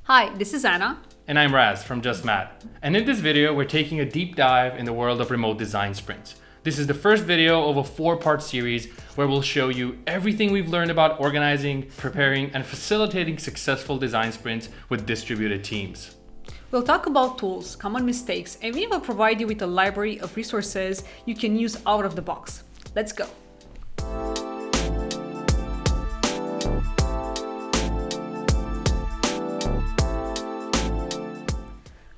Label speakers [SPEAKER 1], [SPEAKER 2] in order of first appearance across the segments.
[SPEAKER 1] Hi, this is Anna.
[SPEAKER 2] And I'm Raz from Just Matt. And in this video, we're taking a deep dive in the world of remote design sprints. This is the first video of a 4-part series where we'll show you everything we've learned about organizing, preparing, and facilitating successful design sprints with distributed teams.
[SPEAKER 1] We'll talk about tools, common mistakes, and we will provide you with a library of resources you can use out of the box. Let's go.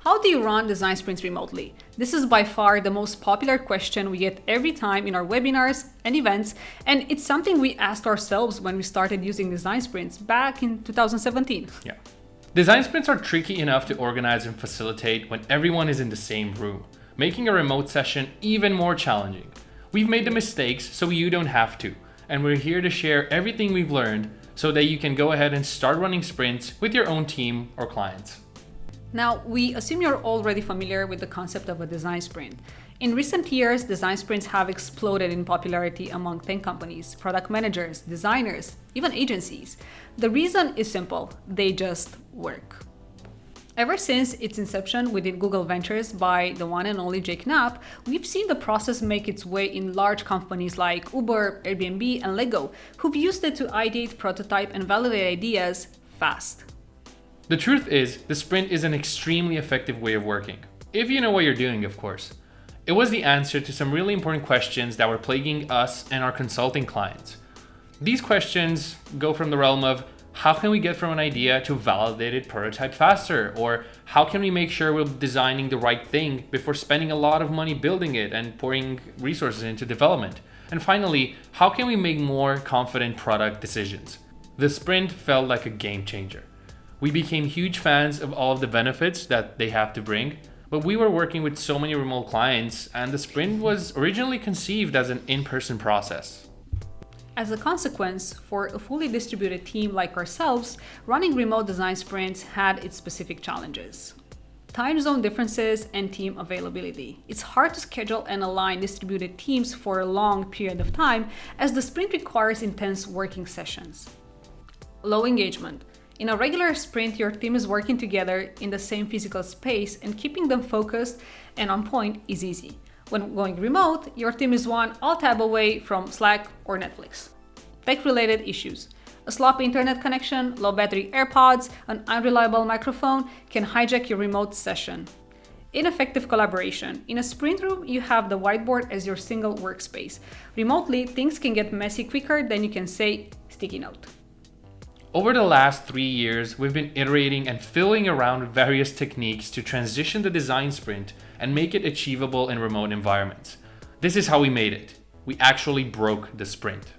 [SPEAKER 1] How do you run design sprints remotely? This is by far the most popular question we get every time in our webinars and events, and it's something we asked ourselves when we started using design sprints back in 2017.
[SPEAKER 2] Yeah. Design sprints are tricky enough to organize and facilitate when everyone is in the same room, making a remote session even more challenging. We've made the mistakes so you don't have to, and we're here to share everything we've learned so that you can go ahead and start running sprints with your own team or clients.
[SPEAKER 1] Now, we assume you're already familiar with the concept of a design sprint. In recent years, design sprints have exploded in popularity among tech companies, product managers, designers, even agencies. The reason is simple: they just work. Ever since its inception within Google Ventures by the one and only Jake Knapp, we've seen the process make its way in large companies like Uber, Airbnb, and Lego, who've used it to ideate, prototype, and validate ideas fast.
[SPEAKER 2] The truth is, the sprint is an extremely effective way of working. If you know what you're doing, of course. It was the answer to some really important questions that were plaguing us and our consulting clients. These questions go from the realm of, how can we get from an idea to a validated prototype faster? Or how can we make sure we're designing the right thing before spending a lot of money building it and pouring resources into development? And finally, how can we make more confident product decisions? The sprint felt like a game changer. We became huge fans of all of the benefits that they have to bring, but we were working with so many remote clients, and the sprint was originally conceived as an in-person process.
[SPEAKER 1] As a consequence, for a fully distributed team like ourselves, running remote design sprints had its specific challenges. Time zone differences and team availability. It's hard to schedule and align distributed teams for a long period of time, as the sprint requires intense working sessions. Low engagement. In a regular sprint, your team is working together in the same physical space, and keeping them focused and on point is easy. When going remote, your team is one alt-tab away from Slack or Netflix. Tech-related issues. A sloppy internet connection, low battery AirPods, an unreliable microphone can hijack your remote session. Ineffective collaboration. In a sprint room, you have the whiteboard as your single workspace. Remotely, things can get messy quicker than you can say sticky note.
[SPEAKER 2] Over the last 3 years, we've been iterating and fiddling around with various techniques to transition the design sprint and make it achievable in remote environments. This is how we made it. We actually broke the sprint.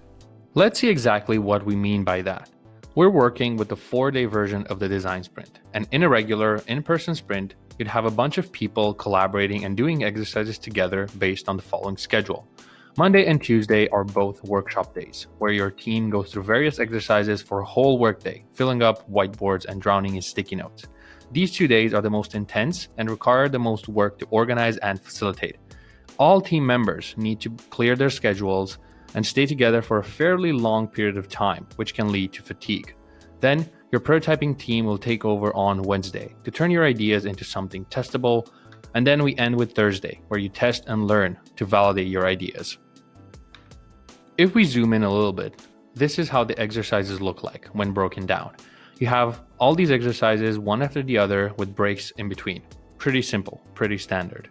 [SPEAKER 2] Let's see exactly what we mean by that. We're working with the 4-day version of the design sprint, and in a regular in-person sprint, you'd have a bunch of people collaborating and doing exercises together based on the following schedule. Monday and Tuesday are both workshop days, where your team goes through various exercises for a whole workday, filling up whiteboards and drowning in sticky notes. These 2 days are the most intense and require the most work to organize and facilitate. All team members need to clear their schedules and stay together for a fairly long period of time, which can lead to fatigue. Then, your prototyping team will take over on Wednesday to turn your ideas into something testable, and then we end with Thursday, where you test and learn to validate your ideas. If we zoom in a little bit, this is how the exercises look like when broken down. You have all these exercises one after the other with breaks in between. Pretty simple, pretty standard.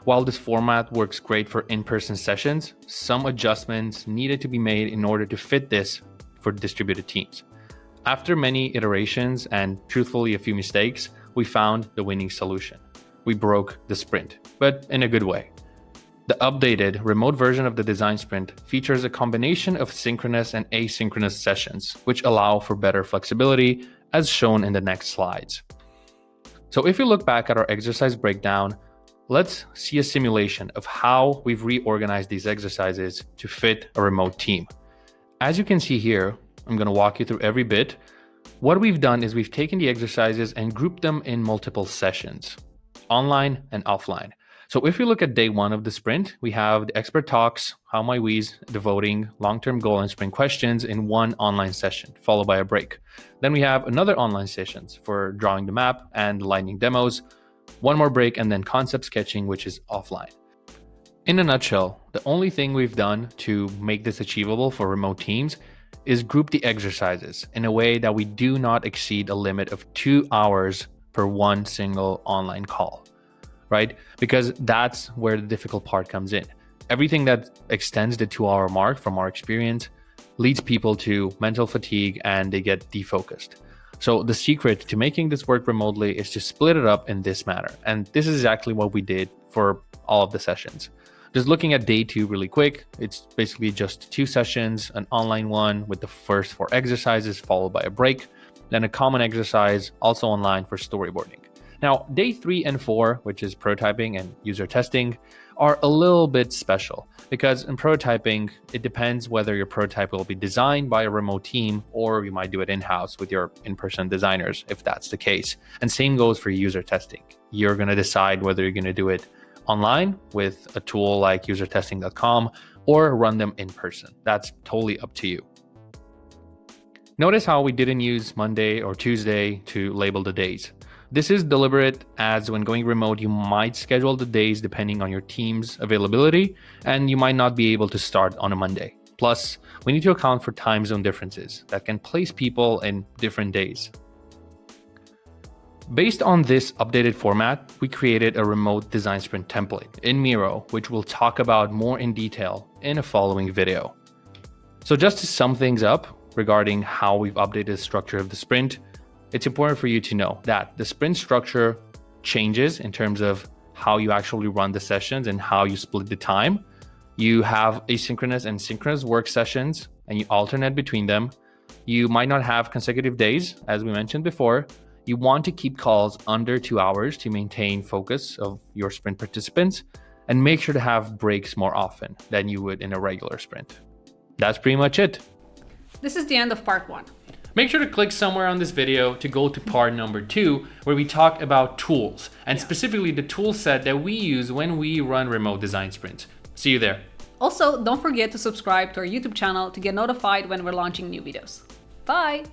[SPEAKER 2] While this format works great for in-person sessions, some adjustments needed to be made in order to fit this for distributed teams. After many iterations and truthfully a few mistakes, we found the winning solution. We broke the sprint, but in a good way. The updated remote version of the design sprint features a combination of synchronous and asynchronous sessions, which allow for better flexibility, as shown in the next slides. So if you look back at our exercise breakdown, let's see a simulation of how we've reorganized these exercises to fit a remote team. As you can see here, I'm going to walk you through every bit. What we've done is we've taken the exercises and grouped them in multiple sessions, online and offline. So if we look at day 1 of the sprint, we have the expert talks, how my we's, the voting, long-term goal, and sprint questions in one online session, followed by a break. Then we have another online sessions for drawing the map and lightning demos, one more break, and then concept sketching, which is offline. In a nutshell, the only thing we've done to make this achievable for remote teams is group the exercises in a way that we do not exceed a limit of 2 hours per one single online call, right? Because that's where the difficult part comes in. Everything that extends the 2-hour mark from our experience leads people to mental fatigue and they get defocused. So the secret to making this work remotely is to split it up in this manner. And this is exactly what we did for all of the sessions. Just looking at day 2 really quick, it's basically just 2 sessions, an online one with the first 4 exercises followed by a break, then a common exercise also online for storyboarding. Now, day 3 and 4, which is prototyping and user testing, are a little bit special because in prototyping, it depends whether your prototype will be designed by a remote team or you might do it in-house with your in-person designers if that's the case. And same goes for user testing. You're going to decide whether you're going to do it online with a tool like usertesting.com or run them in person. That's totally up to you. Notice how we didn't use Monday or Tuesday to label the days. This is deliberate as when going remote, you might schedule the days depending on your team's availability, and you might not be able to start on a Monday. Plus, we need to account for time zone differences that can place people in different days. Based on this updated format, we created a remote design sprint template in Miro, which we'll talk about more in detail in a following video. So just to sum things up regarding how we've updated the structure of the sprint, it's important for you to know that the sprint structure changes in terms of how you actually run the sessions and how you split the time. You have asynchronous and synchronous work sessions and you alternate between them. You might not have consecutive days, as we mentioned before. You want to keep calls under 2 hours to maintain focus of your sprint participants and make sure to have breaks more often than you would in a regular sprint. That's pretty much it.
[SPEAKER 1] This is the end of part 1.
[SPEAKER 2] Make sure to click somewhere on this video to go to part number 2, where we talk about tools and specifically the tool set that we use when we run remote design sprints. See you there.
[SPEAKER 1] Also, don't forget to subscribe to our YouTube channel to get notified when we're launching new videos. Bye!